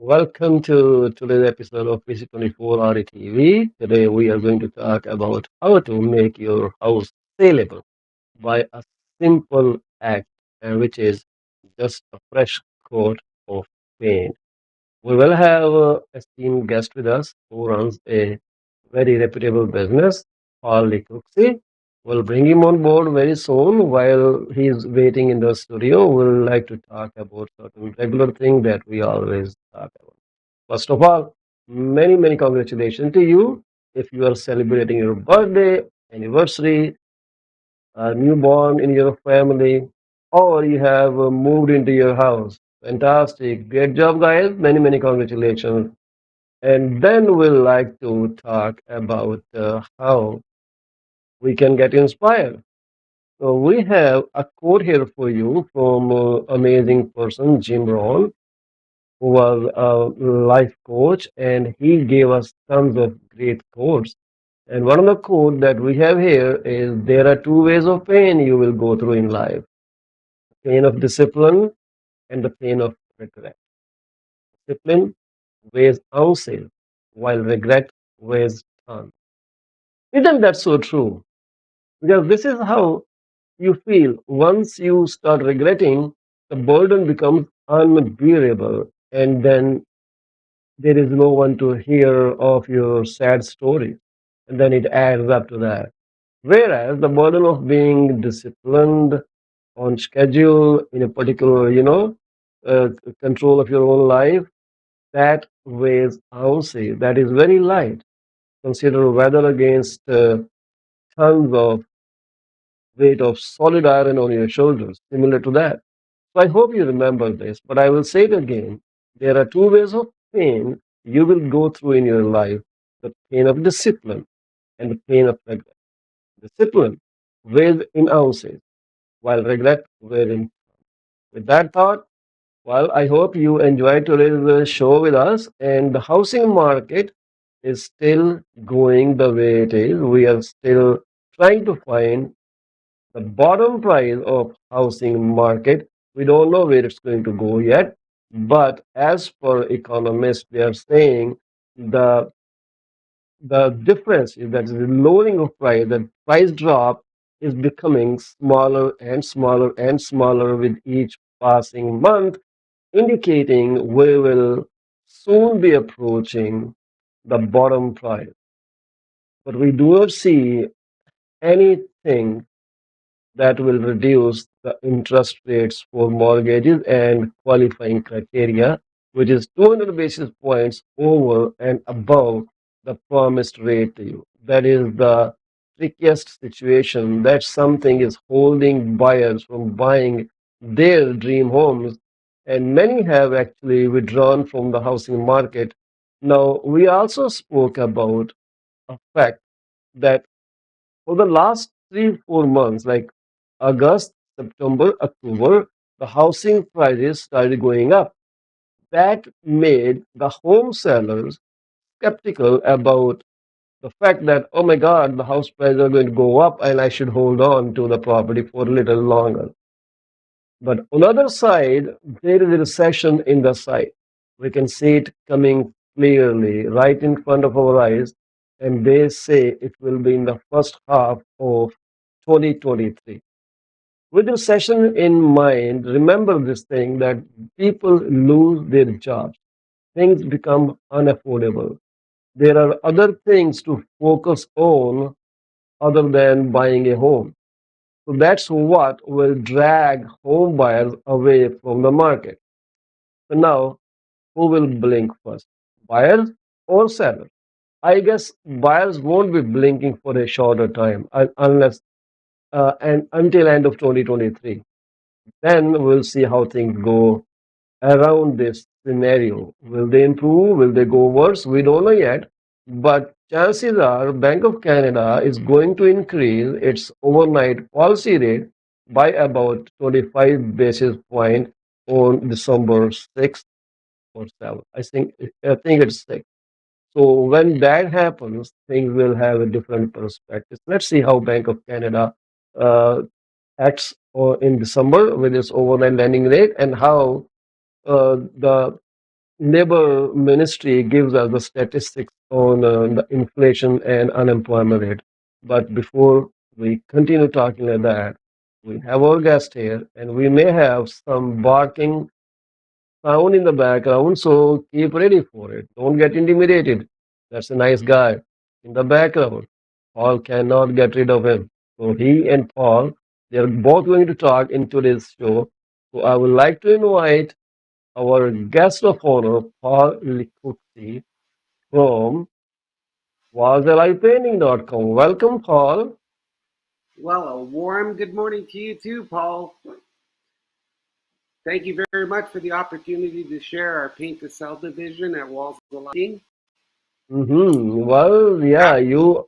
Welcome to today's episode of PC24 RETV. Today we are going to talk about how to make your house saleable by a simple act, and which is just a fresh coat of paint. We will have esteemed guest with us who runs a very reputable business, Paul Likuxi. We'll bring him on board very soon. While he's waiting in the studio, we'll like to talk about certain regular thing that we always talk about. First of all, many congratulations to you if you are celebrating your birthday, anniversary, a newborn in your family, or you have moved into your house. Fantastic. Great job, guys. Many congratulations. And then we'll like to talk about how we can get inspired. So we have a quote here for you from amazing person, Jim Rohn, who was a life coach, and he gave us tons of great quotes. And one of the quotes that we have here is there are two ways of pain you will go through in life: pain of discipline and the pain of regret. Discipline weighs ounces, while regret weighs tons. Isn't that so true? Because this is how you feel. Once you start regretting, the burden becomes unbearable, and then there is no one to hear of your sad story. And then it adds up to that. Whereas the burden of being disciplined on schedule in a particular, control of your own life, that weighs ounces. That is very light. Consider weather against tons of weight of solid iron on your shoulders, similar to that. So I hope you remember this, but I will say it again. There are two ways of pain you will go through in your life: the pain of discipline and the pain of regret. Discipline weighs in ounces, while regret weighs in. With that thought, well, I hope you enjoyed today's show with us. And the housing market is still going the way it is. We are still trying to find the bottom price of housing market. We don't know where it's going to go yet, but as per economists, they are saying the the difference is that the lowering of price, the price drop is becoming smaller and smaller and smaller with each passing month, indicating we will soon be approaching the bottom price. But we do not see anything that will reduce the interest rates for mortgages and qualifying criteria, which is 200 basis points over and above the promised rate to you. That is the trickiest situation. That something is holding buyers from buying their dream homes, and many have actually withdrawn from the housing market. Now, we also spoke about a fact that for the last 3 4 months, like August, September, October, the housing prices started going up. That made the home sellers skeptical about the fact that, oh my God, the house prices are going to go up and I should hold on to the property for a little longer. But on the other side, there is a recession in the sight. We can see it coming clearly right in front of our eyes, and they say it will be in the first half of 2023. With the recession in mind, remember this thing that people lose their jobs, things become unaffordable. There are other things to focus on other than buying a home. So that's what will drag home buyers away from the market. So now, who will blink first? Buyers or sellers? I guess buyers won't be blinking for a shorter time unless and until end of 2023. Then we'll see how things go around this scenario. Will they improve? Will they go worse? We don't know yet. But chances are Bank of Canada is going to increase its overnight policy rate by about 25 basis point on December 6th or 7th. I think it's 6th. So when that happens, things will have a different perspective. Let's see how Bank of Canada uh, acts in December with its overnight lending rate, and how the Labor Ministry gives us the statistics on the inflation and unemployment rate. But before we continue talking like that, we have our guest here, and we may have some barking sound in the background, so keep ready for it. Don't get intimidated. That's a nice guy in the background. Paul cannot get rid of him. So he and Paul, they're both going to talk in today's show. So I would like to invite our guest of honor, Paul Licuzzi from WasLivePainting.com. Welcome, Paul. Well, a warm good morning to you too, Paul. Thank you very much for the opportunity to share our paint to sell division at Walls of Lighting. Well, yeah, Happy, you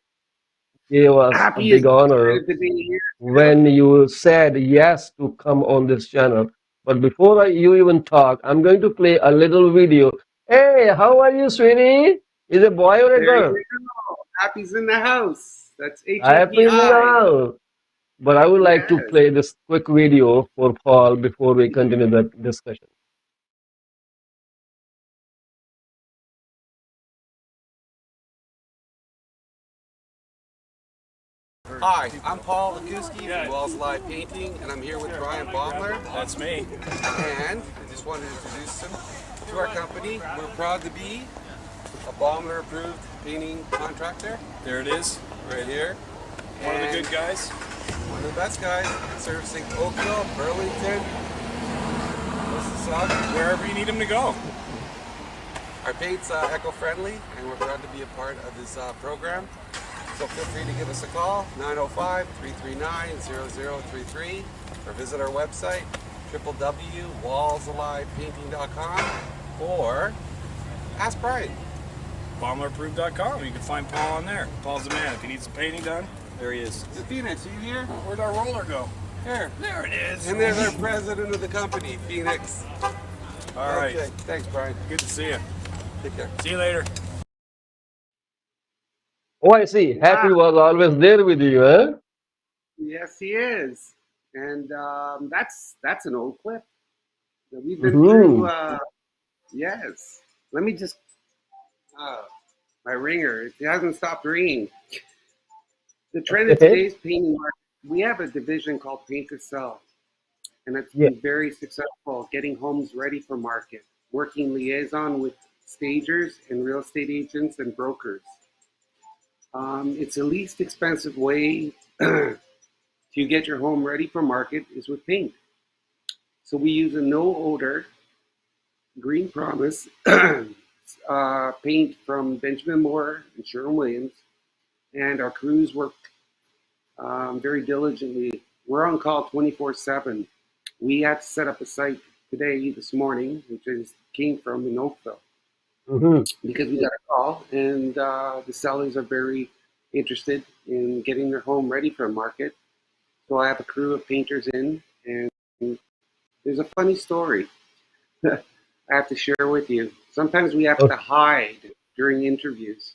gave us a happy as big honor excited to be here too. when you said yes to come on this channel. But before you even talk, I'm going to play a little video. Hey, how are you, sweetie? Is it a boy or a There girl? you go. Happy's in the house. That's Happy in the HAPI. house. But I would like to Yes. play this quick video for Paul before we continue the discussion. Hi, I'm Paul Akuski from Walls Live Painting, and I'm here with Brian Baumler. That's me. And I just wanted to introduce him to our company. We're proud to be a Baumler approved painting contractor There it is. right here. One of the And good guys. one of the best guys, servicing Oakville, Burlington, Mississauga. Wherever you need him to go. Our paint's eco-friendly, and we're proud to be a part of this program. So feel free to give us a call, 905-339-0033, or visit our website, www.wallsalivepainting.com, or ask Brian. BomblerApproved.com. You can find Paul on there. Paul's the man. If he needs some painting done, there he is. Phoenix, are you here? Where'd our roller go? Here. There it is. And there's our president of the company, Phoenix. All right. Okay, thanks, Brian. Good to see you. Take care. See you later. Oh, I see. Happy Wow. was always there with you, huh? Yes, he is. And that's an old clip that we've been Mm-hmm. through. Yes. Let me just, uh, my ringer, it hasn't stopped ringing. The trend of today's painting market, we have a division called Paint to Sell, and it's Yeah. been very successful getting homes ready for market, working liaison with stagers and real estate agents and brokers. It's the least expensive way to get your home ready for market is with paint. So we use a no odor Green Promise paint from Benjamin Moore and Sherwin Williams, and our crews work very diligently. We're on call 24/7. We had to set up a site today, this morning, which came from in Oakville, Mm-hmm. because we got a call, and the sellers are very interested in getting their home ready for a market. So I have a crew of painters in, and there's a funny story I have to share with you. Sometimes we have Oh, to hide during interviews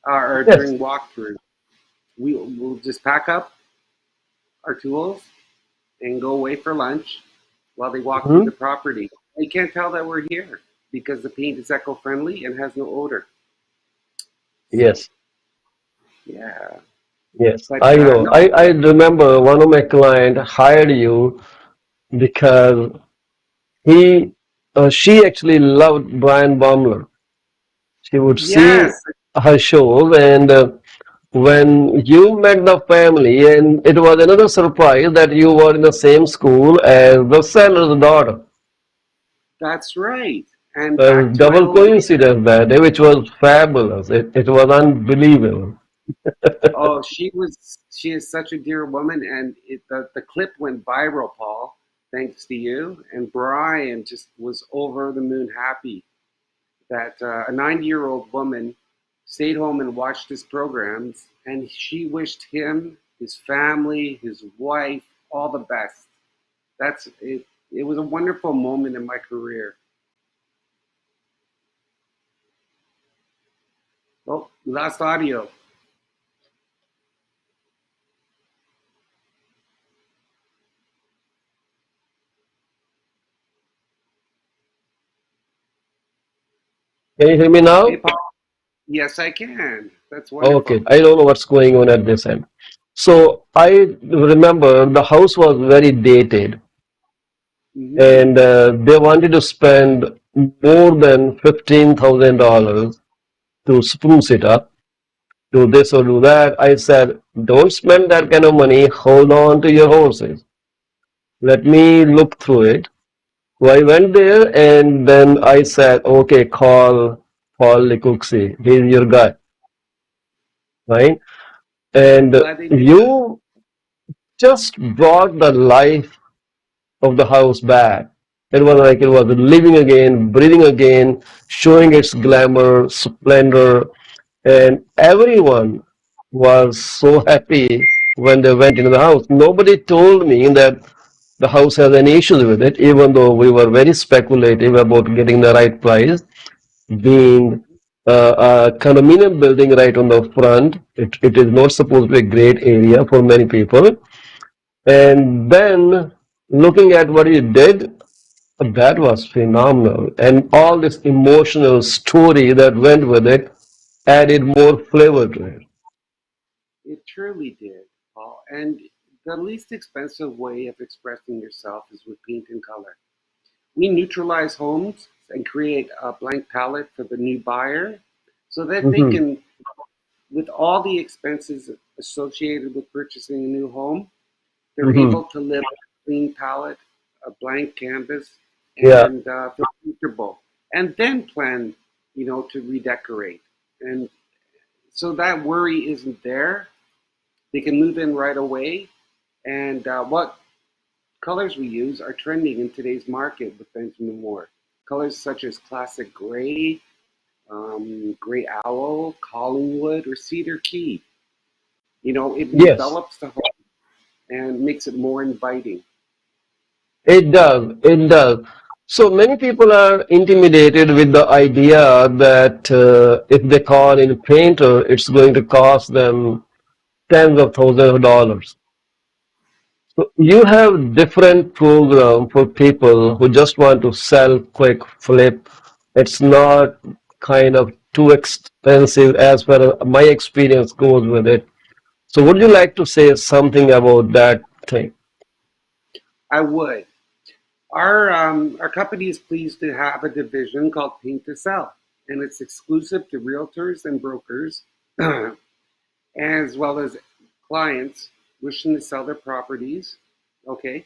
or yes. during walkthrough. We'll just pack up our tools and go away for lunch while they walk through Mm-hmm. the property. They can't tell that we're here because the paint is eco-friendly and has no odor. So, Yes. yeah. Yes. But I know. no, I remember one of my client hired you because he she actually loved Brian Baumler. She would see yes, her shows, and when you met the family, and it was another surprise that you were in the same school as the seller's daughter. that's right. And So it back was to my double old lady. coincidence that day, which was fabulous. It was unbelievable. Oh, she is such a dear woman, and the clip went viral, Paul, thanks to you. And Brian just was over the moon happy that a 90-year-old woman stayed home and watched his programs, and she wished him, his family, his wife, all the best. That's it. It was a wonderful moment in my career. Oh, last audio. Can you hear me Hey, now? Paul. Yes, I can. That's Okay, wonderful. I don't know what's going on at this end. So I remember the house was very dated, Hmm. and they wanted to spend more than $15,000 to spruce it up, do this or do that. I said, don't spend that kind of money. Hold on to your horses. Let me look through it. So I went there and then I said, okay, call Paul Likuxi. He's your guy, right? I'm And glad they did. you just brought the life of the house back. It was like it was living again, breathing again, showing its glamour, splendor, and everyone was so happy when they went into the house. Nobody told me that the house has any issues with it, even though we were very speculative about getting the right price, being a condominium building right on the front. It is not supposed to be a great area for many people. And then looking at what he did, that was phenomenal. And all this emotional story that went with it added more flavor to it. It truly did, Paul. And the least expensive way of expressing yourself is with paint and color. We neutralize homes and create a blank palette for the new buyer so that they Hmm. can, with all the expenses associated with purchasing a new home, they're Hmm. able to live on a clean palette, a blank canvas, Yeah, and feel comfortable. And then plan, to redecorate. And so that worry isn't there. They can move in right away. And what colors we use are trending in today's market with Benjamin Moore. Colors such as classic gray, gray owl, Collingwood, or cedar key. It yes, envelops the home and makes it more inviting. it does. It does. So many people are intimidated with the idea that if they call in a painter, it's going to cost them tens of thousands of dollars. So you have different program for people who just want to sell quick flip. It's not kind of too expensive as far as my experience goes with it. So would you like to say something about that thing? I would. Our company is pleased to have a division called Paint to Sell, and it's exclusive to realtors and brokers, as well as clients wishing to sell their properties. Okay,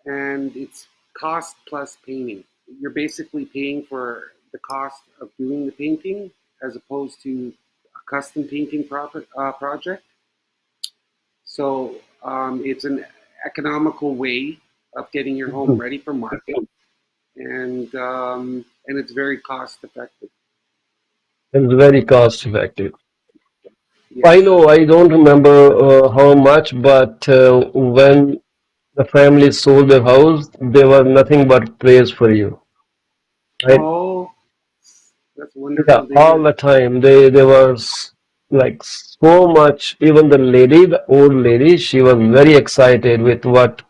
and it's cost plus painting. You're basically paying for the cost of doing the painting as opposed to a custom painting project. So it's an economical way of getting your home Mhm. ready for market, and it's very cost effective. It's very cost effective. I Yes. know I don't remember how much, but when the family sold their house, they were nothing but praise for you, right? Oh, that's Yeah, wonderful to all hear. the time. They were like so much. Even the lady, the old lady, she was very excited with what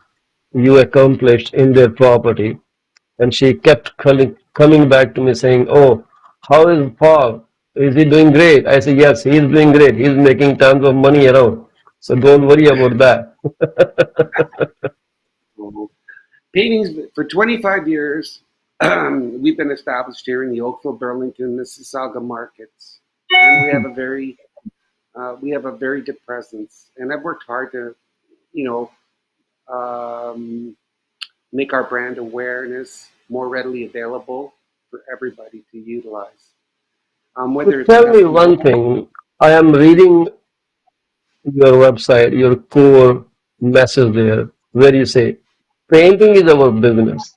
you accomplished in their property, and she kept coming back to me saying, "Oh, how is Paul? Is he doing great?" I said, "Yes, he's doing great. He's making tons of money around. So don't worry about that." Oh. Paintings for 25 years. We've been established here in the Oakville, Burlington, Mississauga markets, and we have a very good presence. And I've worked hard to, you know, um, make our brand awareness more readily available for everybody to utilize. So Whether it's tell me custom one home. thing. I am reading your website, your core message there, where you say, painting is our business,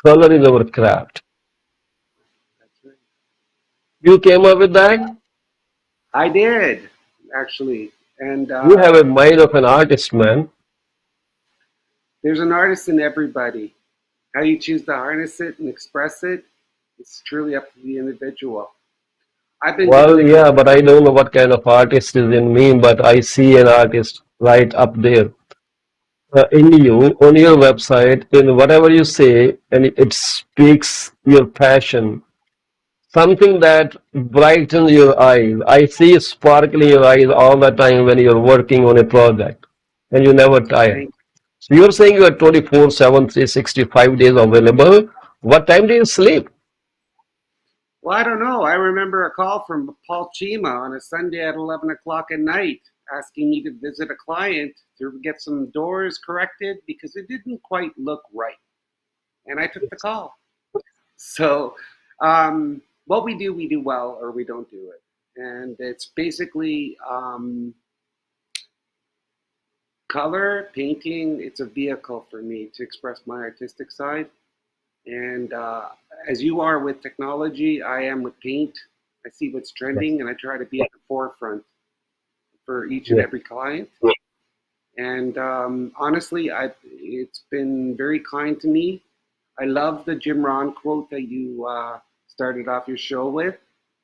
color is our craft. That's right. You came up with that? I did actually, and You have a mind of an artist, man. there's an artist in everybody. How you choose to harness it and express it, it's truly up to the individual. I've been Well, doing it yeah, for but I don't know what kind of artist is in me, but I see an artist right up there. In you, on your website, in whatever you say, and it speaks your passion. Something that brightens your eyes. I see sparkle in your eyes all the time when you're working on a project and you never tire. Thank. So you're saying you are 24/7, 365 days available. What time do you sleep? Well, I don't know. I remember a call from Paul Chima on a Sunday at 11 o'clock at night asking me to visit a client to get some doors corrected because it didn't quite look right. And I took the call. So, what we do well, or we don't do it. And it's basically color, painting. It's a vehicle for me to express my artistic side. And as you are with technology, I am with paint. I see what's Yes. trending and I try to be at the forefront for each and Yes. every client. And honestly, it's been very kind to me. I love the Jim Ron quote that you started off your show with.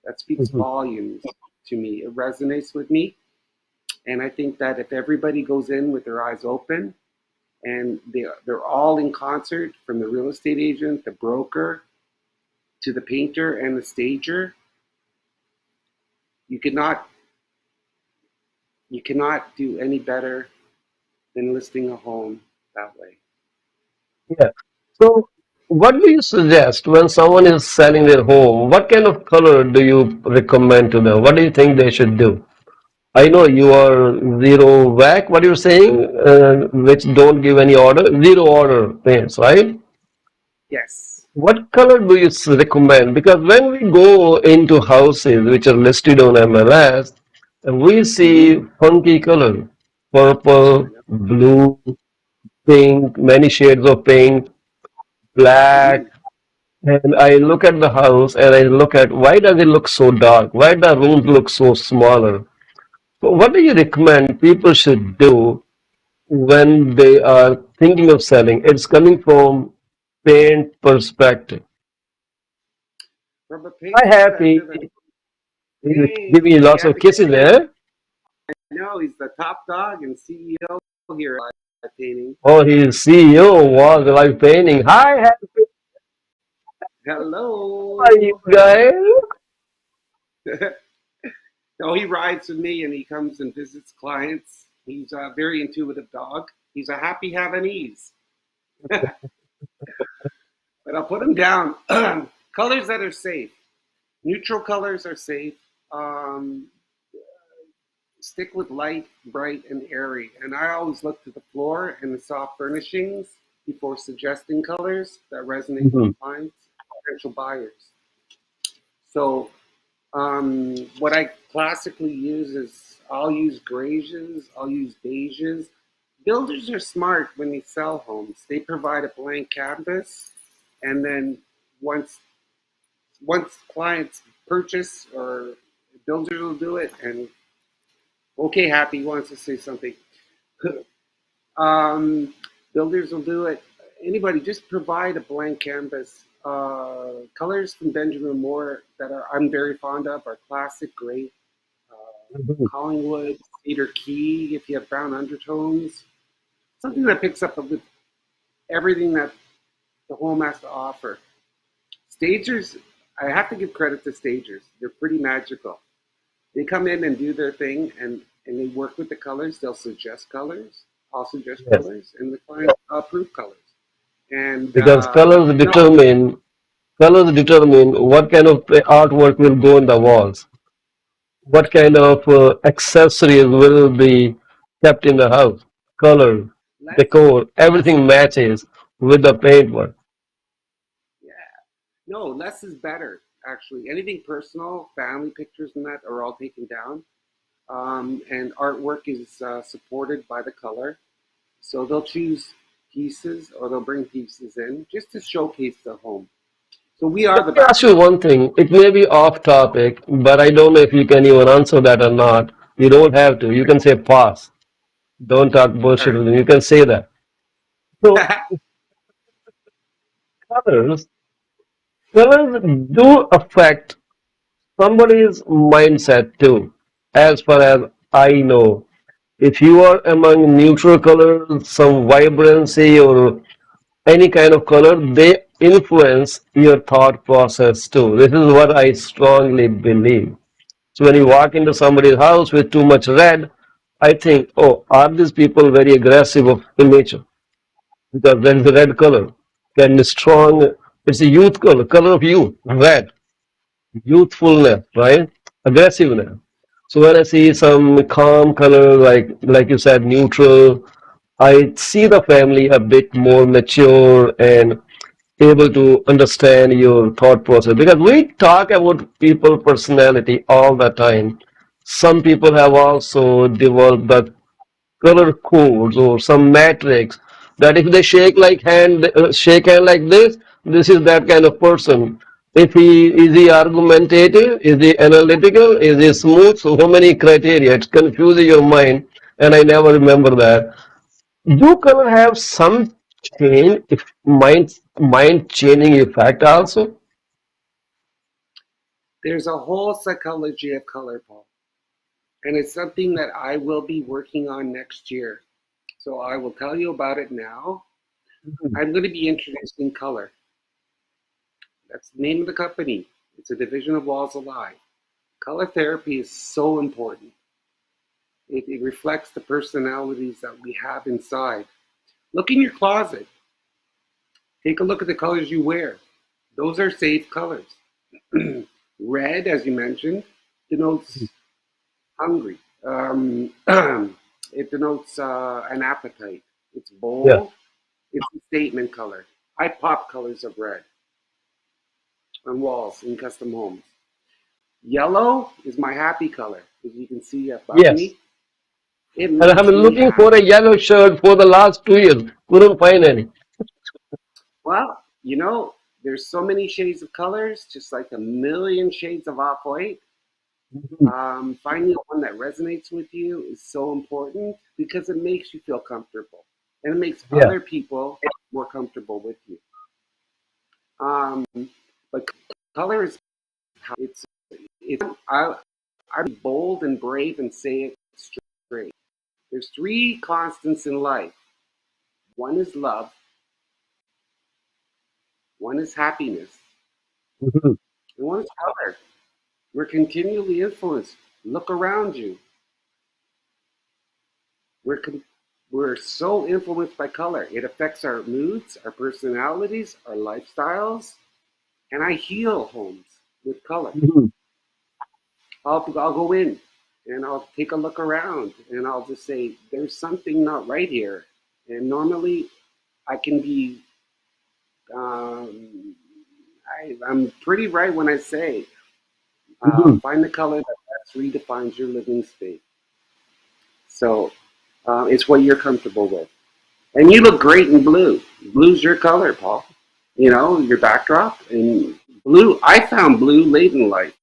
That speaks Mhm. volumes to me. It resonates with me. And I think that if everybody goes in with their eyes open and they're all in concert, from the real estate agent, the broker, to the painter and the stager, you cannot you cannot do any better than listing a home that way. Yeah. So, what do you suggest when someone is selling their home? What kind of color do you recommend to them? What do you think they should do? I know you are zero whack, what you're saying, which don't give any order, zero order paints, right? Yes. What color do you recommend? Because when we go into houses which are listed on MLS, we Mm-hmm. see funky color, purple, Yep. blue, pink, many shades of pink, Mm-hmm. black. And I look at the house and I look at why does it look so dark? Why the rooms look so smaller? So what do you recommend people should do when they are thinking of selling? It's coming from paint perspective. From a Hi, paint Happy. perspective, and He's hey, giving you hey, lots of happy kisses day. there. I know he's the top dog and CEO here at Painting. Oh, he's CEO was live painting. Hi, Happy. How are you Hello. guys? No, he rides with me and he comes and visits clients. He's a very intuitive dog. He's a happy Havanese. But I'll put him down. Colors that are safe. Neutral colors are safe. Um, Stick with light, bright, and airy. And I always look to the floor and the soft furnishings before suggesting colors that resonate with Mhm. clients, potential buyers. So, what I classically use is I'll use grays, I'll use beiges. Builders are smart when they sell homes. They provide a blank canvas, and then once clients purchase, or builders will do it. And okay, Happy wants to say something. Um, Builders will do it. Anybody, just provide a blank canvas. Colors from Benjamin Moore that I'm very fond of are classic gray, Mhm. Collingwood, cedar key. If you have brown undertones, something that picks up with everything that the home has to offer. Stagers, I have to give credit to stagers. They're pretty magical. They come in and do their thing, and they work with the colors. They'll suggest colors. I'll suggest Yes, colors, and the client approve colors. And because no, colors determine what kind of artwork will go on the walls, what kind of accessories will be kept in the house, color, less, decor, less, everything matches with the paintwork. yeah, no, less is better. Actually, anything personal, family pictures, and that are all taken down. And artwork is supported by the color. So they'll choose pieces, or they'll bring pieces in just to showcase the home. So we are Let the me ask you backdrop. one thing. It may be off topic, but I don't know if you can even answer that or not. You don't have to. You can say pass. Don't talk All bullshit right. with me. You can say that. So colors, colors do affect somebody's mindset too, as far as I know. If you are among neutral colors, some vibrancy or any kind of color, they influence your thought process too. This is what I strongly believe. So when you walk into somebody's house with too much red, I think, oh, are these people very aggressive in nature? Because there is a red color. Can be strong. It's a youth color, color of youth, red, youthfulness, right? Aggressiveness. So when I see some calm color, like you said, neutral, I see the family a bit more mature and able to understand your thought process. Because we talk about people personality all the time. Some people have also developed the color codes or some matrix that if they shake hand like this is that kind of person. If he is he argumentative, is he analytical, is he smooth? So many criteria. It's confusing your mind, and I never remember that. Do color have some change, if mind changing effect also? There's a whole psychology of color, Paul, and it's something that I will be working on next year. So I will tell you about it now. Mhm. I'm going to be introducing color. That's the name of the company. It's a division of Walls Alive. Color therapy is so important. It reflects the personalities that we have inside. Look in your closet. Take a look at the colors you wear. Those are safe colors. Red, as you mentioned, denotes hungry. It denotes an appetite. It's Yeah. bold. It's a statement color. I pop colors of red on walls in custom homes. Yellow is my happy color, as you can see above Yes. me. It And I've makes been me looking for happy. a yellow shirt for the last 2 years. Couldn't find any. Well, there's so many shades of colors, just like a million shades of off white. Mhm. Finding one that resonates with you is so important because it makes you feel comfortable and it makes Yeah. other people more comfortable with you. Um, but color is it's it's I be bold and brave and say it straight. There's three constants in life. One is love, one is happiness, Mhm. and one is color. We're continually influenced. Look around you. We're con- we're so influenced by color. It affects our moods, our personalities, our lifestyles, and I heal homes with color. Mhm. I'll go in and I'll take a look around and I'll just say there's something not right here. And normally I can be um, I'm pretty right when I say Mhm. find the color that best redefines your living space. So it's what you're comfortable with. And you look great in blue. Blue's your color, Paul. Your backdrop and blue. I found blue late in life.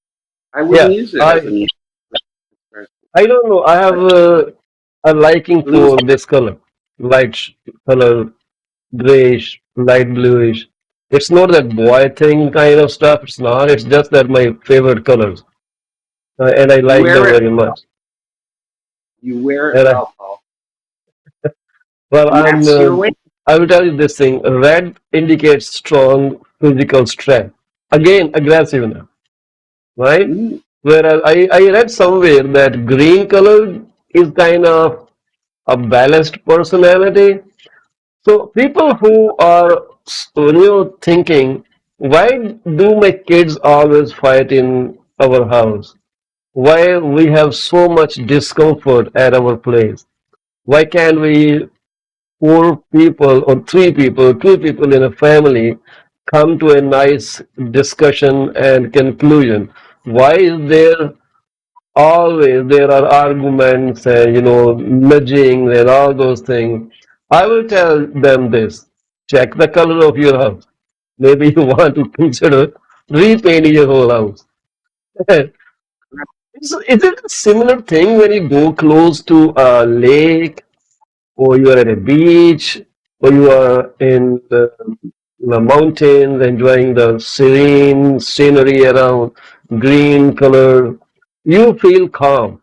I wouldn't Yeah. use it as I a music expression, I don't know. I have but a liking blue's for this color, light color, grayish, light bluish. It's not that boy thing kind of stuff. It's not. It's just that my favorite colors, and I you like wear them it. very much. You wear it And well, Paul, well, and that's your way. I will tell you this thing. Red indicates strong physical strength. Again, aggressiveness, right? Mm, Whereas I read somewhere that green color is kind of a balanced personality. So people who are thinking, why do my kids always fight in our house? Why we have so much discomfort at our place? Why can't we four people or three people, two people in a family come to a nice discussion and conclusion? Why is there always there are arguments and nudging and all those things? I will tell them this: check the color of your house. Maybe you want to consider repainting your whole house. Is it a similar thing when you go close to a lake, or you are at a beach, or you are in the mountains enjoying the serene scenery around, green color? You feel calm.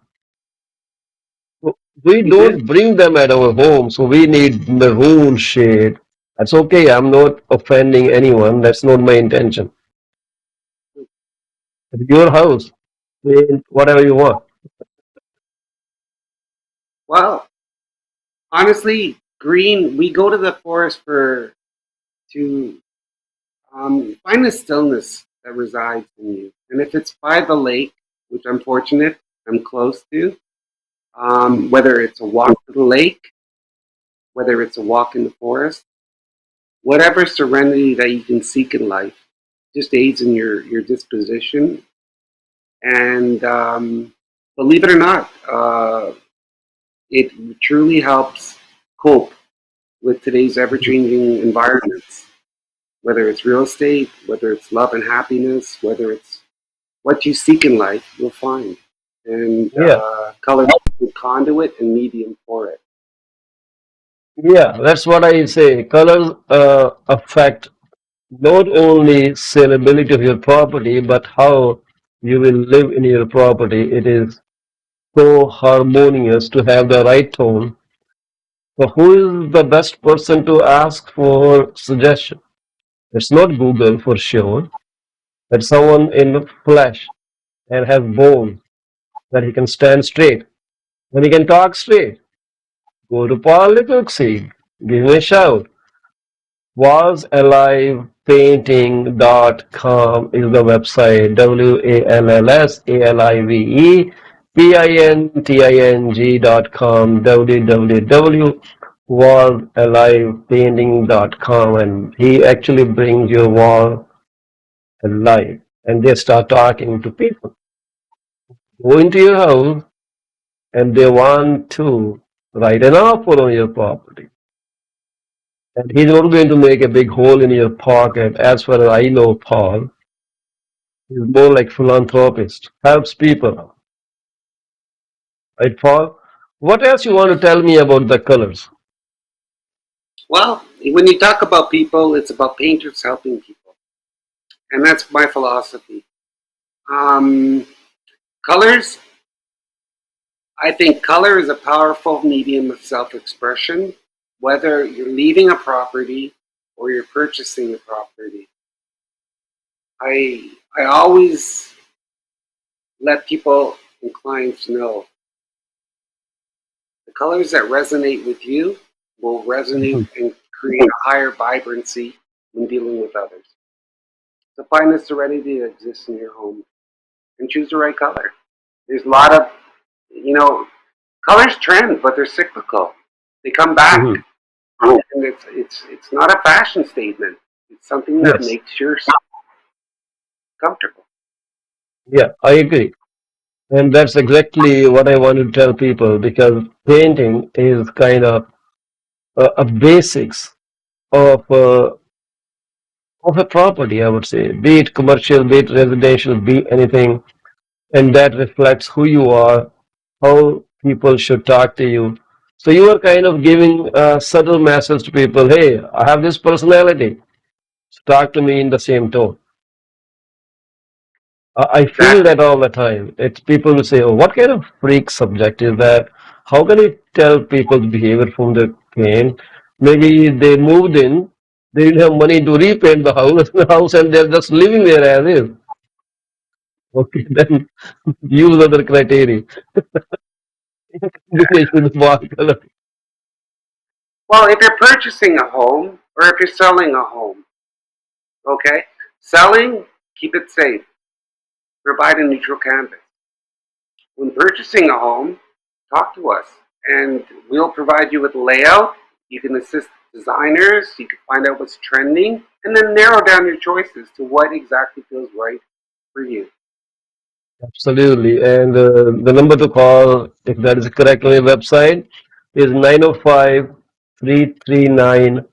So we it is. don't bring them at our home, so we need maroon shade. That's okay. I'm not offending anyone. That's not my intention. It's your house. Paint whatever you want. Well, honestly, green. We go to the forest for to find the stillness that resides in you, and if it's by the lake, which I'm fortunate, I'm close to. Whether it's a walk to the lake, whether it's a walk in the forest, whatever serenity that you can seek in life, just aids in your disposition. And believe it or not, it truly helps cope with today's ever changing environments, whether it's real estate, whether it's love and happiness, whether it's what you seek in life, you'll find. And Yeah, color is a conduit and medium for it. yeah. That's what I say. Colors affect not only saleability of your property, but how you will live in your property. It is so harmonious to have the right tone. So, who is the best person to ask for suggestion? It's not Google for sure. It's someone in the flesh and has bones that he can stand straight and he can talk straight. Go to Paul Lipsy, give me a shout. WallsAlivePainting.com is the website. WallsAlivePainting.com. www.wallsalivepainting.com, and he actually brings your wall alive. And they start talking to people. Go into your house and they want to write an offer on your property. And he's not going to make a big hole in your pocket. As far as I know, Paul, he's more like philanthropist, helps people. Right, Paul? What else you want to tell me about the colors? Well, when you talk about people, it's about painters helping people, and that's my philosophy. Um, colors, I think color is a powerful medium of self-expression, whether you're leaving a property or you're purchasing a property. I always let people and clients know the colors that resonate with you will resonate Mhm. and create a higher vibrancy when dealing with others. So find the serenity that exists in your home and choose the right color. There's a lot of, you know, colors trend, but they're cyclical. They come back, Mhm. and it's not a fashion statement. It's something that Yes, makes you comfortable. yeah, I agree. And that's exactly what I want to tell people because painting is kind of a basics of of a property, I would say, be it commercial, be it residential, be anything, and that reflects who you are, how people should talk to you. So you are kind of giving a subtle message to people, hey, I have this personality. So talk to me in the same tone. I feel Exactly. that all the time. It's people will say, oh, what kind of freak subject is that? How can you tell people's behavior from the paint? Maybe they moved in, they didn't have money to repaint the house and they're just living there as is. Okay, then use other criteria. Combination with wall color. Well, if you're purchasing a home or if you're selling a home, okay, selling, keep it safe. Provide a neutral canvas. When purchasing a home, talk to us and we'll provide you with layout. You can assist designers, you can find out what's trending, and then narrow down your choices to what exactly feels right for you. Absolutely. And the number to call, if that is correct on your website, is 905-339-0033.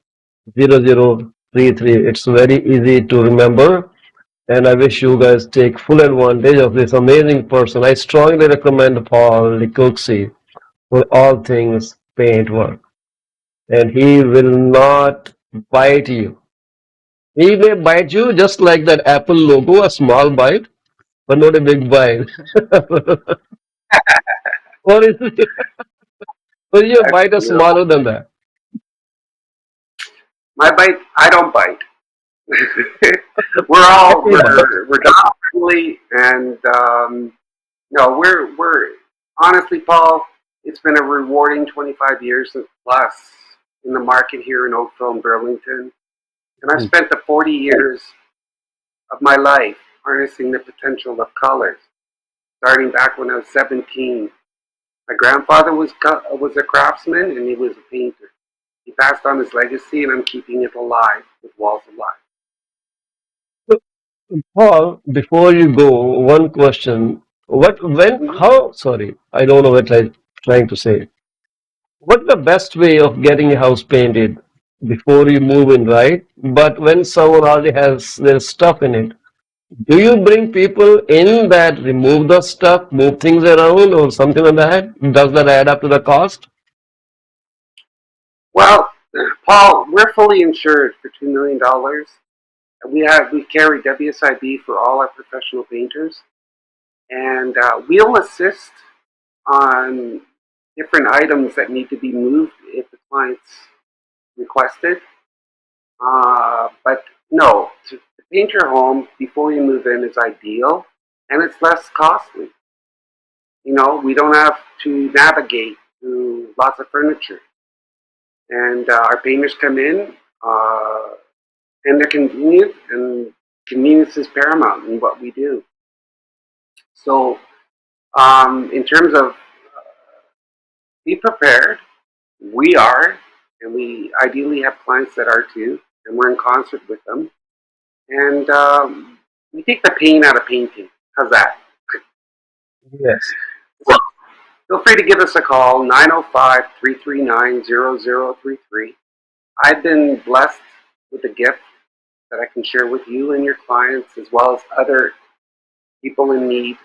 It's very easy to remember. And I wish you guys take full advantage of this amazing person. I strongly recommend Paul Likuxi for all things paint work. And he will not bite you. He may bite you just like that Apple logo, a small bite, but not a big bite. Or is it, or your bite is You know, smaller than that? I bite. I don't bite. we're all Hey, but we're dog friendly, and no, we're honestly, Paul. It's been a rewarding 25 years plus in the market here in Oakville and Burlington, and I've spent the 40 years of my life harnessing the potential of colors. Starting back when I was 17, my grandfather was a craftsman and he was a painter. He passed on his legacy, and I'm keeping it alive with Walls of Life. Paul, before you go, one question. Mhm. Sorry, I don't know what I'm trying to say. What's the best way of getting a house painted before you move in, right? But when someone already has their stuff in it, do you bring people in that remove the stuff, move things around, or something like that? Does that add up to the cost? Well, Paul, we're fully insured for $2 million. We carry WSIB for all our professional painters, and we'll assist on different items that need to be moved if the client's requested. But no, to paint your home before you move in is ideal, and it's less costly. We don't have to navigate through lots of furniture, and our painters come in, and they're convenient, and convenience is paramount in what we do. So, in terms of be prepared, we are, and we ideally have clients that are too, and we're in concert with them. And we take the pain out of painting. How's that? Yes, So feel free to give us a call, 905-339-0033. I've been blessed with a gift that I can share with you and your clients, as well as other people in need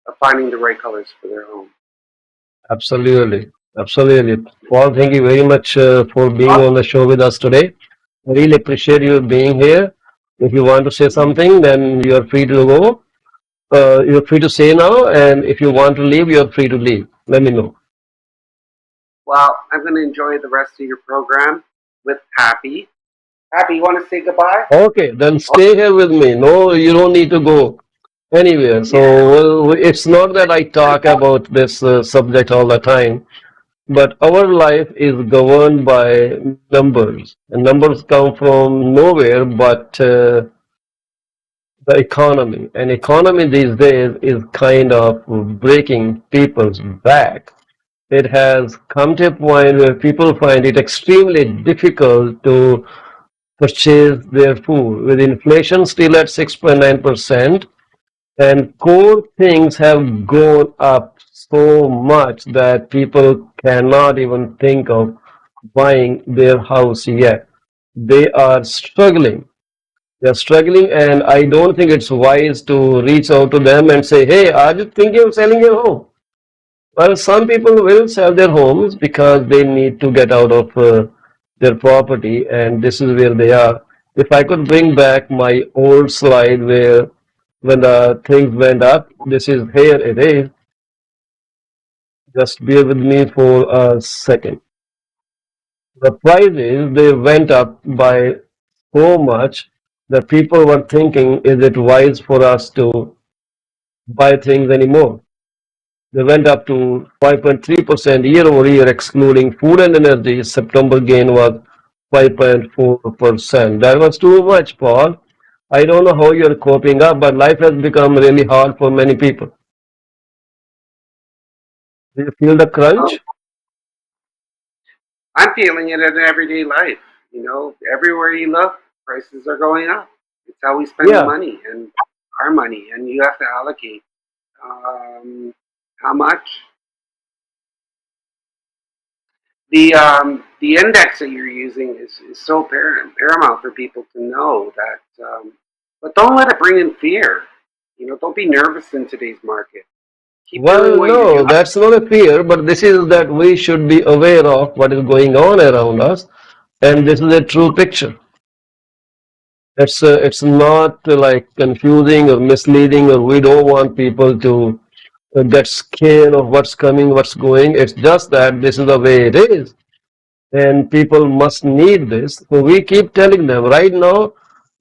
of finding the right colors for their home. absolutely. Absolutely. Paul, thank you very much for being on the show with us today. I really appreciate you being here. If you want to say something, then you're free to go. You're free to say now, and if you want to leave, you're free to leave. Let me know. Well, I'm going to enjoy the rest of your program with Happy. Happy, you want to say goodbye? Okay, then Oh, stay here with me. No, you don't need to go anywhere. So yeah. it's not that I talk about this subject all the time, but our life is governed by numbers, and numbers come from nowhere but the economy. And economy these days is kind of breaking people's back. It has come to a point where people find it extremely difficult to purchase their food. With inflation still at 6.9%, and core things have gone up so much that people cannot even think of buying their house yet. They are struggling. They're struggling, and I don't think it's wise to reach out to them and say, "Hey, are you thinking of selling your home?" Well, some people will sell their homes because they need to get out of their property, and this is where they are. If I could bring back my old slide where when the things went up, this is here it is. Just bear with me for a second. The prices they went up by so much that people were thinking, is it wise for us to buy things anymore? They went up to 5.3% year over year, excluding food and energy. September gain was 5.4%. That was too much, Paul. I don't know how you're coping up, but life has become really hard for many people. Do you feel the Oh, crunch? I'm feeling it in everyday life. Everywhere you look, prices are going up. It's how we spend the Yeah. money and our money, and you have to allocate how much. The index that you're using is so paramount for people to know that. But don't let it bring in fear. Don't be nervous in today's market. Keep doing Well, what you're no, doing. that's not a fear, but this is that we should be aware of what is going on around us, and this is a true picture. It's not like confusing or misleading, or we don't want people to get scared of what's coming, what's going. It's just that this is the way it is. and people must need this. So we keep telling them right now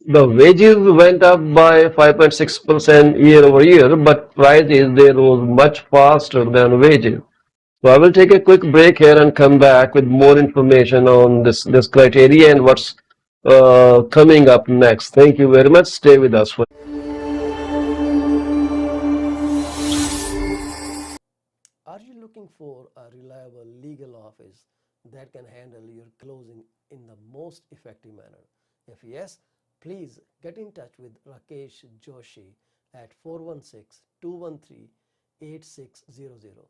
the wages went up by 5.6% year over year, but prices they rose much faster than wages. So I will take a quick break here and come back with more information on this criteria and what's coming up next. Thank you very much. Stay with us for. Are you looking for a reliable legal office that can handle your closing in the most effective manner? If yes, please get in touch with Rakesh Joshi at 416 213 8600.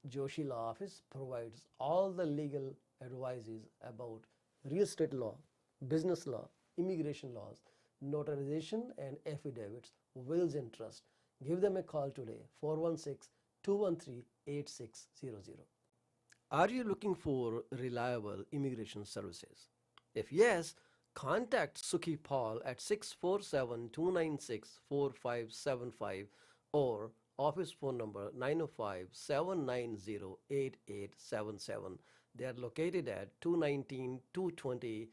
Joshi Law Office provides all the legal advices about real estate law, business law, immigration laws, notarization and affidavits, wills and trust. Give them a call today, 416 213 8600. Are you looking for reliable immigration services? If yes, contact Sukhi Paul at 647 296 4575 or office phone number 905 790 8877. They are located at 219 220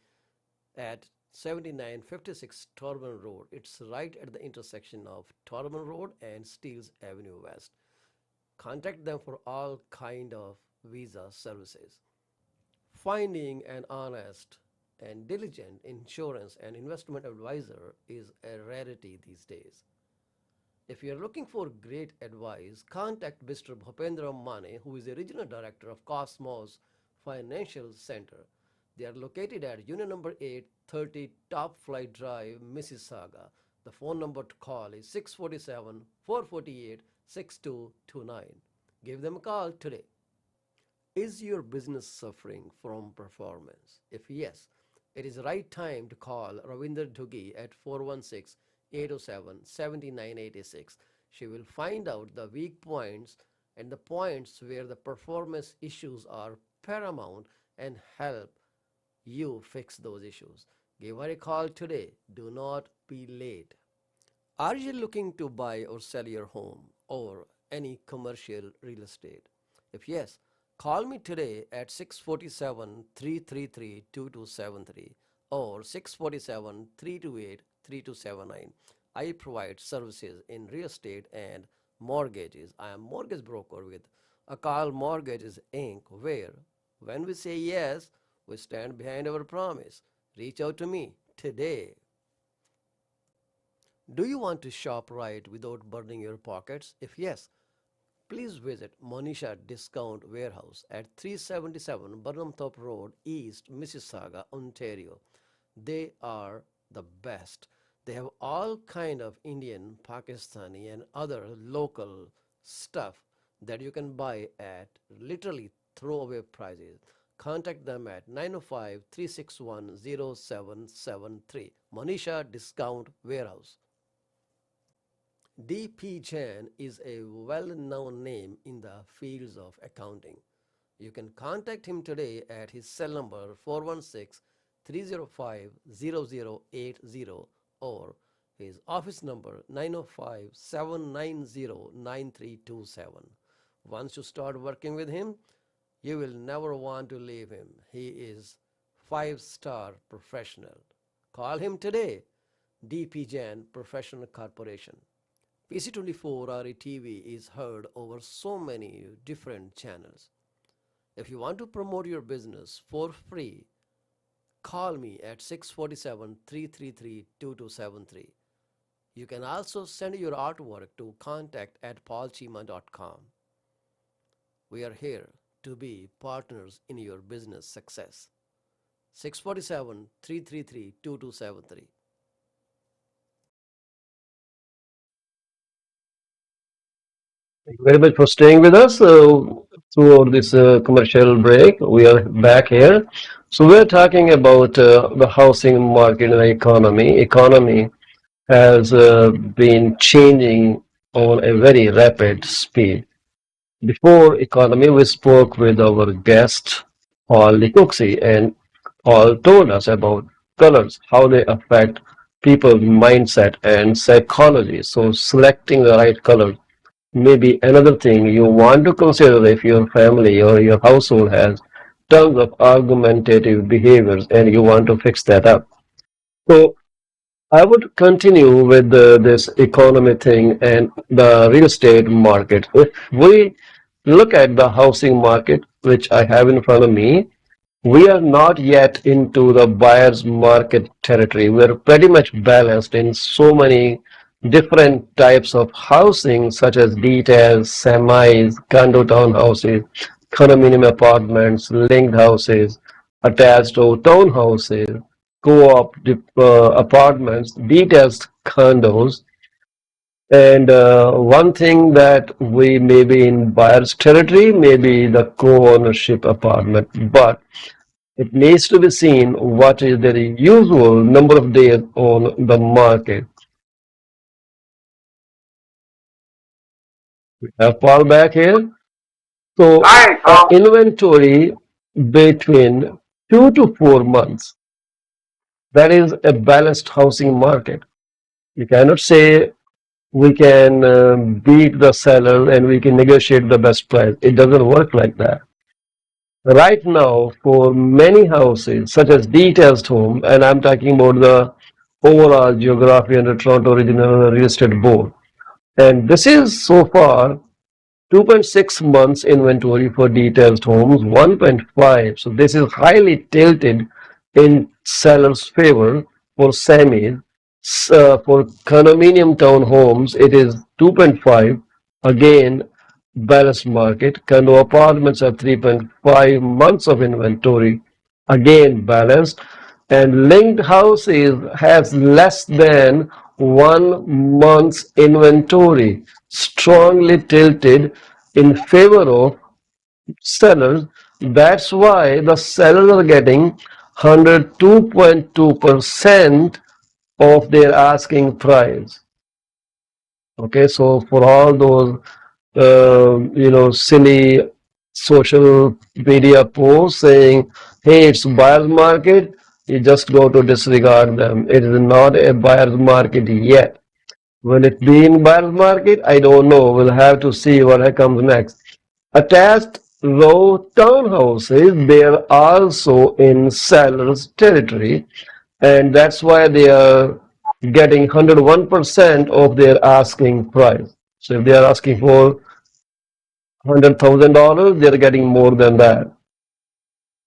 at 7956 Torban Road. It's right at the intersection of Torban Road and Steeles Avenue West. Contact them for all kind of visa services. Finding an honest and diligent insurance and investment advisor is a rarity these days. If you are looking for great advice, contact Mr. Bhupendra Mane, who is the regional director of Cosmos Financial Center. They are located at Union number 830 Top Flight Drive, Mississauga. The phone number to call is 647 448 6229. Give them a call today. Is your business suffering from performance? If yes, it is the right time to call Ravinder Duggi at 416 807 7986. She will find out the weak points and the points where the performance issues are paramount and help you fix those issues. Give her a call today. Do not be late. Are you looking to buy or sell your home or any commercial real estate? If yes, call me today at 647 333 2273 or 647 328 3279. I provide services in real estate and mortgages. I am mortgage broker with Akal Mortgages Inc., where when we say yes, we stand behind our promise. Reach out to me today. Do you want to shop right without burning your pockets? If yes, please visit Monisha Discount Warehouse at 377 Burnhamthorpe Road, East Mississauga, Ontario. They are the best. They have all kind of Indian, Pakistani and other local stuff that you can buy at literally throwaway prices. Contact them at 905 361 0773. Monisha Discount Warehouse. D.P. Jain is a well-known name in the fields of accounting. You can contact him today at his cell number 416 305 0080 or his office number 905 790 9327. Once you start working with him, you will never want to leave him. He is five-star professional. Call him today. D.P. Jain Professional Corporation. PC24 RETV is heard over so many different channels. If you want to promote your business for free, call me at 647 333 2273. You can also send your artwork to contact@paulchima.com. We are here to be partners in your business success. 647 333 2273. Thank you very much for staying with us throughout this commercial break. We are back here. So we're talking about the housing market and the economy. Economy has been changing on a very rapid speed. Before economy, we spoke with our guest, Paul Likoksi, and Paul told us about colors, how they affect people's mindset and psychology. So selecting the right color may be another thing you want to consider if your family or your household has tons of argumentative behaviors, and you want to fix that up. So I would continue with this economy thing and the real estate market. If we look at the housing market, which I have in front of me, we are not yet into the buyer's market territory. We're pretty much balanced in so many different types of housing, such as details, semis, condo townhouses, condominium apartments, linked houses, attached or townhouses, co-op apartments, detached condos. And one thing that we may be in buyer's territory may be the co-ownership apartment. But it needs to be seen what is the usual number of days on the market. We have Paul back here. So Hi, Paul. inventory between 2 to 4 months. That is a balanced housing market. You cannot say we can beat the seller and we can negotiate the best price. It doesn't work like that. Right now, for many houses, such as detached home, and I'm talking about the overall geography under Toronto Regional Real Estate Board, and this is so far 2.6 months inventory for detached homes, 1.5. So this is highly tilted in seller's favor for semis. For condominium townhomes, it is 2.5. Again, balanced market. Condo apartments are 3.5 months of inventory. Again, balanced. And linked houses has less than 1 month's inventory, strongly tilted in favor of sellers. That's why the sellers are getting 102.2% of their asking price. Okay, so for all those silly social media posts saying, "Hey, it's buyer's market," you just go to disregard them. It is not a buyer's market yet. Will it be in buyer's market? I don't know. We'll have to see what comes next. Attached row townhouses, they are also in seller's territory, and that's why they are getting 101% of their asking price. So if they are asking for $100,000, they're getting more than that.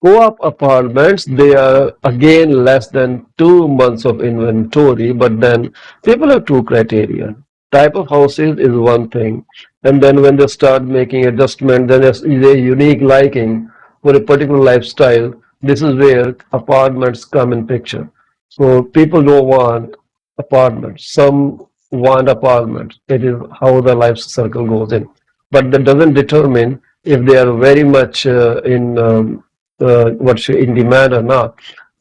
Co-op apartments, they are again less than 2 months of inventory, but then people have two criteria. Type of houses is one thing, and then when they start making adjustment, then there's a unique liking for a particular lifestyle. This is where apartments come in picture. So people don't want apartments. Some want apartments. It is how the life circle goes in, but that doesn't determine if they are very much in demand or not.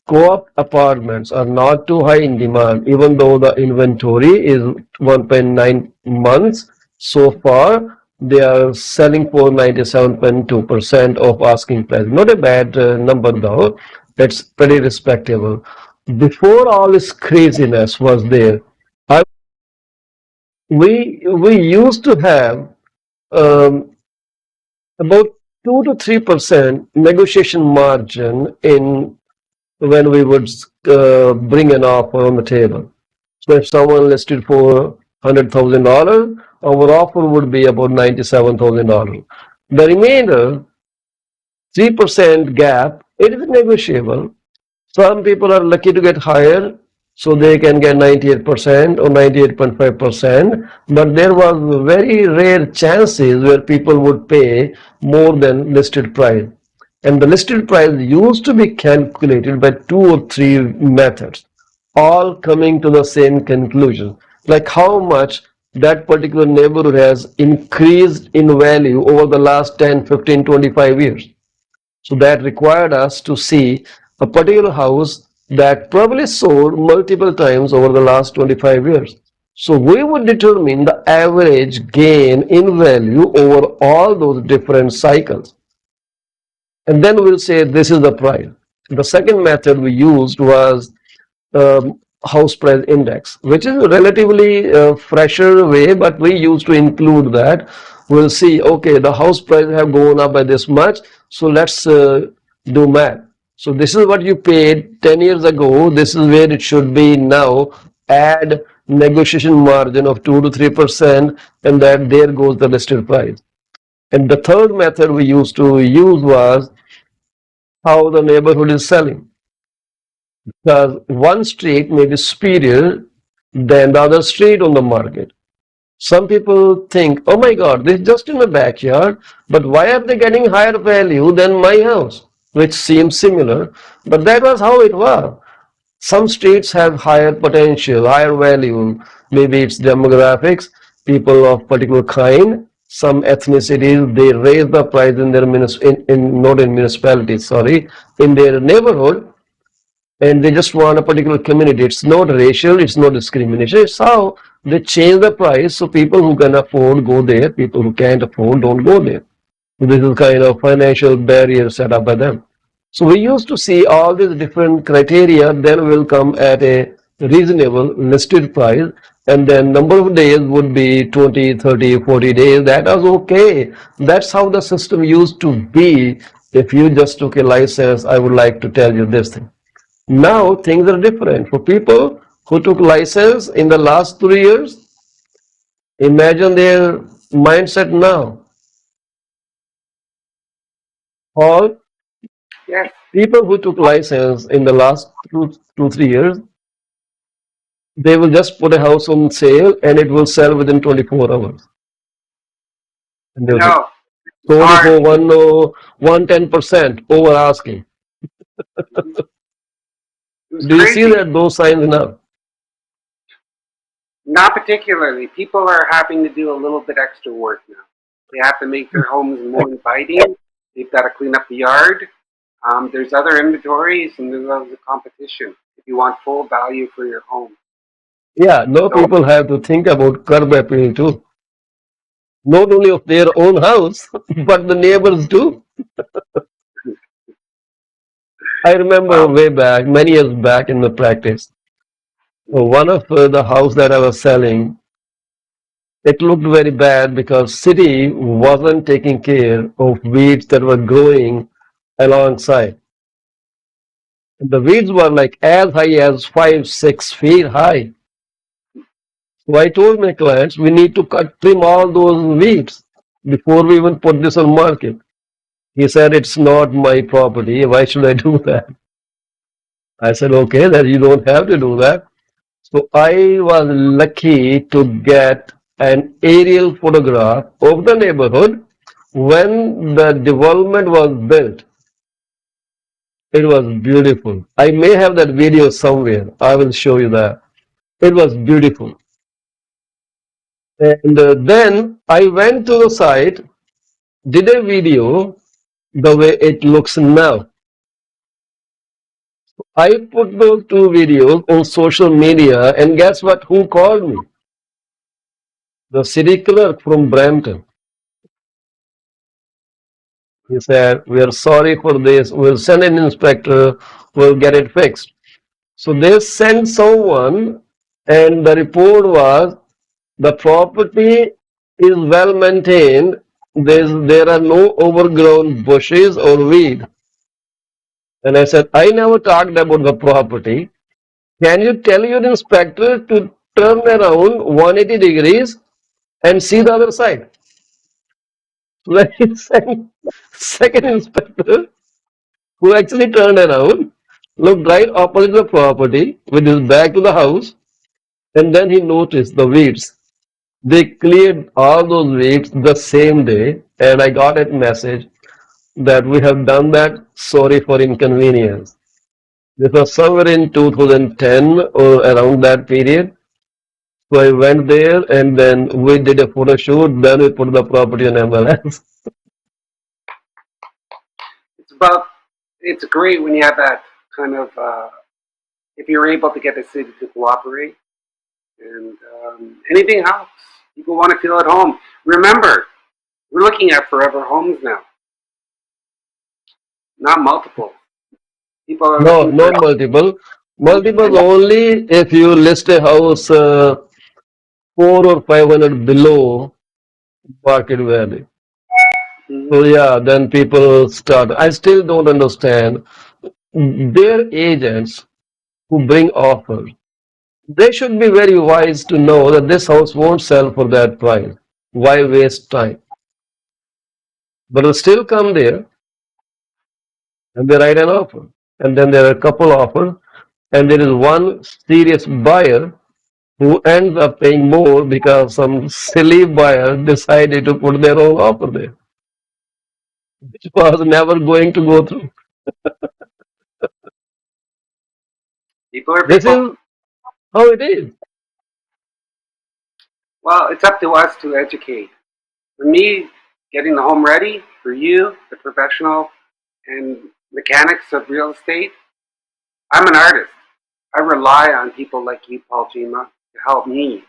Co-op apartments are not too high in demand, even though the inventory is 1.9 months so far. They are selling for 97.2% of asking price. Not a bad number though. That's pretty respectable. Before all this craziness was there, I, we used to have um, about 2 to 3% negotiation margin in when we would bring an offer on the table. So if someone listed for $100,000, our offer would be about $97,000. The remainder 3% gap, it is negotiable. Some people are lucky to get higher, so they can get 98% or 98.5%, but there was very rare chances where people would pay more than listed price. And the listed price used to be calculated by 2 or 3 methods, all coming to the same conclusion, like how much that particular neighborhood has increased in value over the last 10, 15, 25 years. So that required us to see a particular house that probably sold multiple times over the last 25 years. So we would determine the average gain in value over all those different cycles. And then we'll say this is the price. The second method we used was house price index, which is a relatively fresher way, but we used to include that. We'll see, okay, the house price have gone up by this much, so let's Do math. So this is what you paid 10 years ago. This is where it should be now. Add negotiation margin of 2 to 3%, and that there goes the listed price. And the third method we used to use was how the neighborhood is selling. Because one street may be superior than the other street on the market. Some people think, oh my God, this is just in my backyard, but why are they getting higher value than my house, which seems similar? But that was how it was. Some streets have higher potential, higher value. Maybe it's demographics, people of particular kind. Some ethnicities they raise the price in their in not in municipalities, sorry, in their neighborhood, and they just want a particular community. It's not racial, it's not discrimination. It's how they change the price so people who can afford go there, people who can't afford don't go there. So this is kind of financial barrier set up by them. So we used to see all these different criteria, then will come at a reasonable listed price, and then number of days would be 20, 30, 40 days. That was okay. That's how the system used to be. If you just took a license, I would like to tell you this thing. Now things are different. For people who took license in the last 3 years, imagine their mindset now. All Yes. people who took license in the last 3 years, they will just put a house on sale and it will sell within 24 hours. And they'll say, No, it's sold hard. for 110% over asking. It was Do you see crazy. that those signs now? Not particularly. People are having to do a little bit extra work now. They have to make their homes more inviting. They've got to clean up the yard. There's other inventories and there's other competition if you want full value for your home. Yeah, no So, people have to think about curb appeal too. Not only of their own house, but the neighbors too. I remember well, way back, many years back in the practice, one of the house that I was selling, it looked very bad because city wasn't taking care of weeds that were growing alongside. The weeds were like as high as 5, 6 feet high. So I told my clients we need to trim all those weeds before we even put this on market. He said it's not my property. Why should I do that? I said okay, that you don't have to do that. So I was lucky to get an aerial photograph of the neighborhood when the development was built. It was beautiful. I may have that video somewhere. I will show you that. It was beautiful. And then I went to the site, did a video the way it looks now. I put those two videos on social media, and guess what? Who called me? The city clerk from Brampton. He said, we are sorry for this. We'll send an inspector. We'll get it fixed. So they sent someone, and the report was the property is well maintained. There are no overgrown bushes or weed. And I said, I never talked about the property. Can you tell your inspector to turn around 180 degrees and see the other side? When he sent second inspector, who actually turned around, looked right opposite the property with his back to the house, and then he noticed the weeds. They cleared all those weeds the same day, and I got a message that we have done that. Sorry for inconvenience. This was somewhere in 2010 or around that period. So I went there and then we did a photo shoot. Then we put the property on MLS. it's about. It's great when you have that kind of. If you're able to get the city to cooperate, and anything helps. People want to feel at home. Remember, we're looking at forever homes now, not multiple. People are No, looking for not multiple. and Multiples only if you list a house 4 or 500 below market value. Hmm. So yeah, then people start. I still don't understand their agents who bring offers. They should be very wise to know that this house won't sell for that price. Why waste time? But they'll still come there and they write an offer. And then there are a couple offers, and there is one serious buyer who ends up paying more because some silly buyer decided to put their own offer there, which was never going to go through. People are This people. is how it is. Well, it's up to us to educate. For me, getting the home ready, for you, the professional and mechanics of real estate, I'm an artist. I rely on people like you, Paul Gima, to help me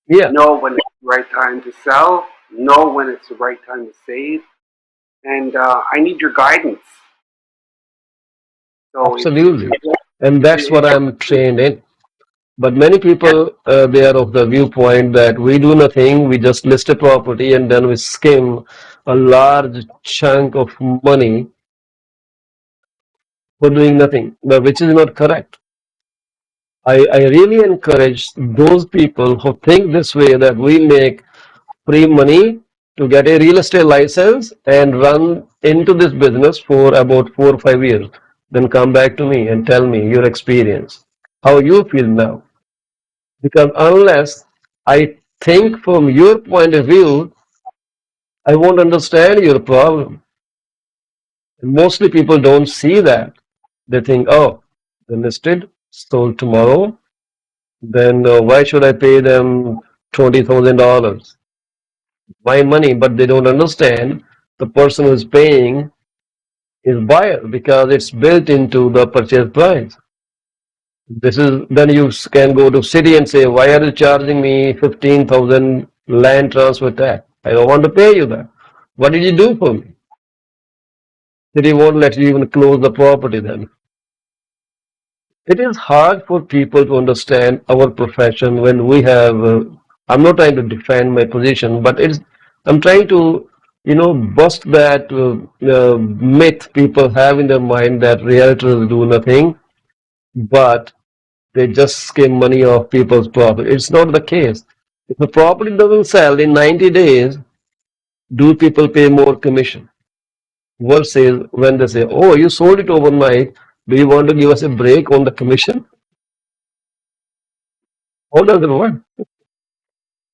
Yeah, know when it's the right time to sell, know when it's the right time to save, and I need your guidance. So absolutely. And that's what it's I'm trained in. But many people, they are of the viewpoint that we do nothing, we just list a property and then we skim a large chunk of money for doing nothing, but which is not correct. I really encourage those people who think this way that we make free money to get a real estate license and run into this business for about 4 or 5 years. Then come back to me and tell me your experience, how you feel now. Because unless I think from your point of view, I won't understand your problem. And mostly people don't see that. They think, oh, they listed, sold tomorrow, then why should I pay them $20,000? My money, but they don't understand the person who is paying is buyer because it's built into the purchase price. This is then you can go to city and say, why are you charging me 15,000 land transfer tax? I don't want to pay you that. What did you do for me? City won't let you even close the property then. It is hard for people to understand our profession when we have. I'm not trying to defend my position, but I'm trying to, bust that myth people have in their mind that realtors do nothing, but they just skim money off people's property. It's not the case. If the property doesn't sell in 90 days, do people pay more commission? Versus when they say, oh, you sold it overnight, do you want to give us a break on the commission? How does it work?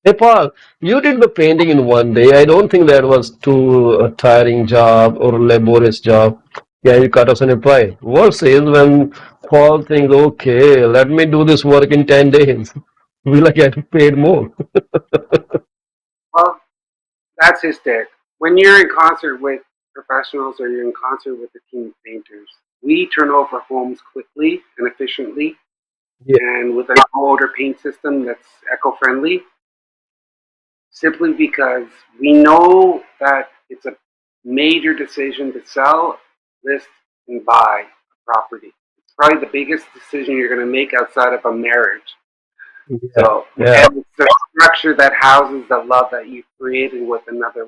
Hey, Paul, you did the painting in one day. I don't think that was too tiring job or laborious job. Yeah, you cut us in a price. Versus when Paul thinks, okay, let me do this work in 10 days. Will I get paid more? well, that's his stick. When you're in concert with professionals or you're in concert with a team of painters, we turn over homes quickly and efficiently, Yeah. and with an older paint system that's eco-friendly, simply because we know that it's a major decision to sell, list, and buy a property. It's probably the biggest decision you're going to make outside of a marriage. Yeah. So, Yeah. and it's the structure that houses the love that you've created with another.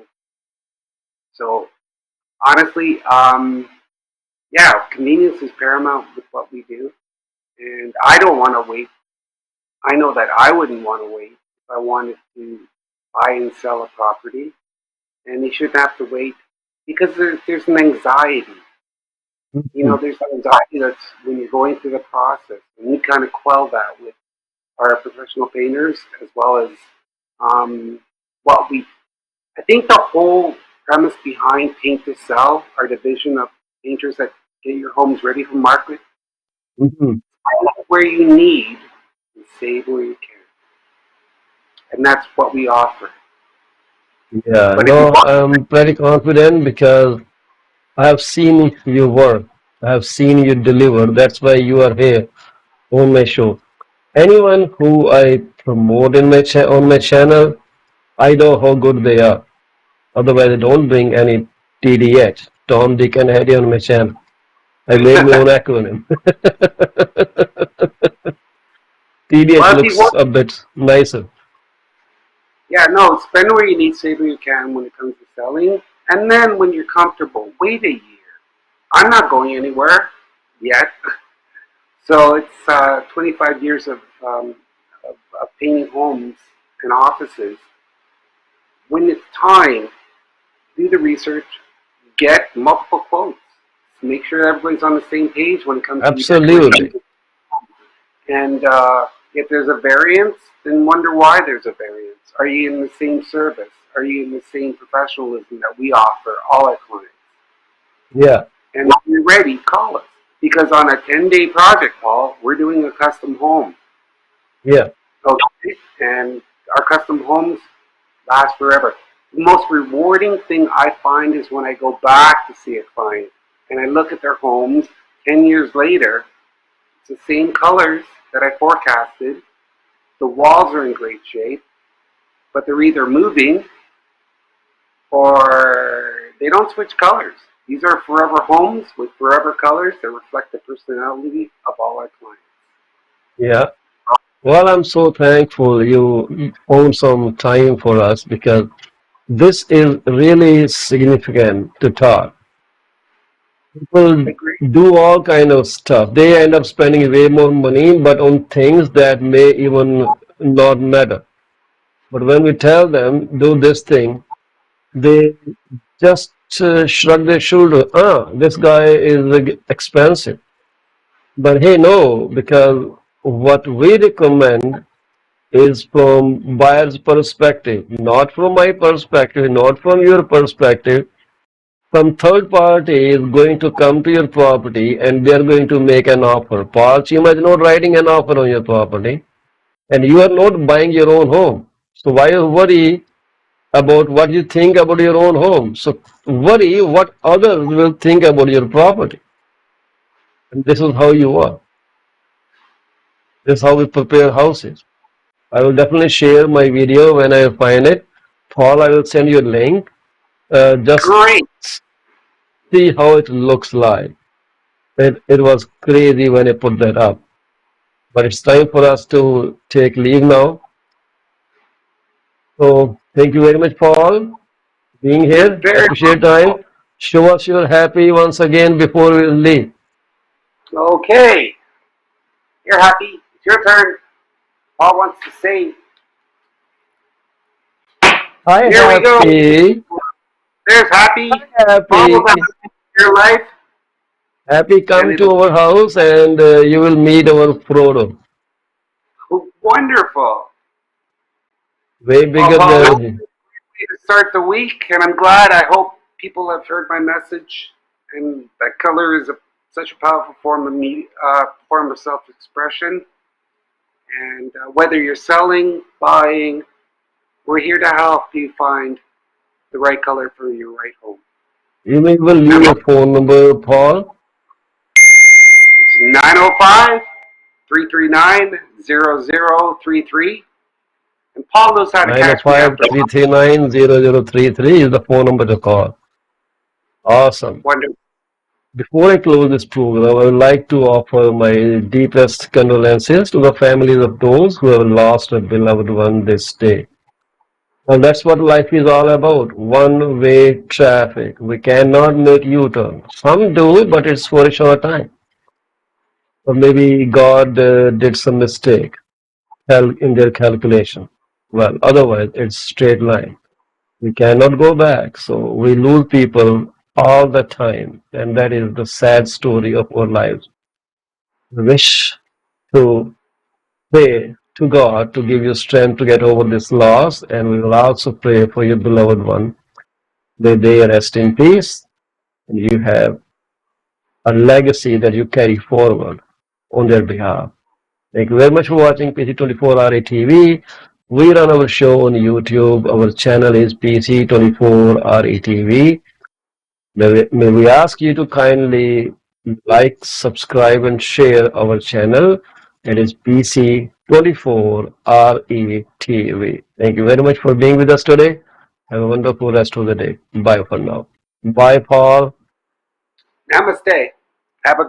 So, honestly, yeah, convenience is paramount with what we do. And I don't want to wait. I know that I wouldn't want to wait if I wanted to buy and sell a property. And you shouldn't have to wait because there's an anxiety. Mhm. There's anxiety that's when you're going through the process. And we kind of quell that with our professional painters as well as um, what we I think the whole premise behind Paint to Sell, our division of painters that get your homes ready for market, Mhm. find where you need and save where you can. And that's what we offer. Yeah. But if you No, I'm pretty confident because I have seen you work. I have seen you deliver. That's why you are here on my show. Anyone who I promote in on my channel, I know how good they are. Otherwise, I don't bring any TDH, Tom, Dick, and Harry on my channel. I made my own acronym. TDH well, if you looks want, a bit nicer. yeah, no, spend where you need, save where you can when it comes to selling. And then when you're comfortable, wait a year. I'm not going anywhere yet. So it's 25 years of painting homes and offices. When it's time, do the research, get multiple quotes. Make sure everybody's on the same page when it comes to decoration. Absolutely. And if there's a variance, then wonder why there's a variance. Are you in the same service? Are you in the same professionalism that we offer all our clients? Yeah, And when you're ready, call us. Because on a 10-day project, Paul, we're doing a custom home. yeah, Okay? And our custom homes last forever. The most rewarding thing I find is when I go back to see a client and I look at their homes 10 years later. It's the same colors that I forecasted. The walls are in great shape, but they're either moving or they don't switch colors. These are forever homes with forever colors that reflect the personality of all our clients. yeah. Well, I'm so thankful you found some time for us because this is really significant to talk. People Agree. do all kind of stuff. They end up spending way more money, but on things that may even not matter. But when we tell them do this thing, they just shrug their shoulder. Ah, this guy is expensive. But hey, no, because what we recommend is from buyer's perspective, not from my perspective, not from your perspective. Some third party is going to come to your property and they're going to make an offer. Parts, you might not writing an offer on your property and you are not buying your own home. So why worry about what you think about your own home? So worry what others will think about your property. And this is how you are. This is how we prepare houses. I will definitely share my video when I find it. Paul, I will send you a link. Just Great. see how it looks like. It was crazy when I put that up. But it's time for us to take leave now. So thank you very much, Paul, being You're here. very Appreciate time. Show us you're happy once again before we leave. okay. You're happy. It's your turn. Paul wants to say, Hi, here we go. happy. There's happy. Hi, Paul will happy. have your life. Happy, And come to it'll our house and you will meet our Frodo. be wonderful. Way Well, bigger Paul, than. to start the week, and I'm glad. I hope people have heard my message, and that color is such a powerful form of self-expression. And whether you're selling, buying, we're here to help you find the right color for your right home. You may well leave Number your phone number, Paul. it's 905 339 0033. And Paul knows how to catch me 905 after lunch. 339 0033 is the phone number to call. Awesome. Wonderful. Before I close this program, I would like to offer my deepest condolences to the families of those who have lost a beloved one this day. And that's what life is all about. One-way traffic. We cannot make U-turn. Some do, but it's for a short time. Or maybe God did some mistake in their calculation. Well, otherwise it's straight line. We cannot go back. So we lose people all the time. And that is the sad story of our lives. We wish to pray to God to give you strength to get over this loss. And we will also pray for your beloved one. That they rest in peace and you have a legacy that you carry forward on their behalf. Thank you very much for watching PC24RA TV. We run our show on YouTube. Our channel is PC24RA TV. May we ask you to kindly like, subscribe, and share our channel. It is PC24RE TV. Thank you very much for being with us today. Have a wonderful rest of the day. Bye for now. Bye, Paul. Namaste. Have a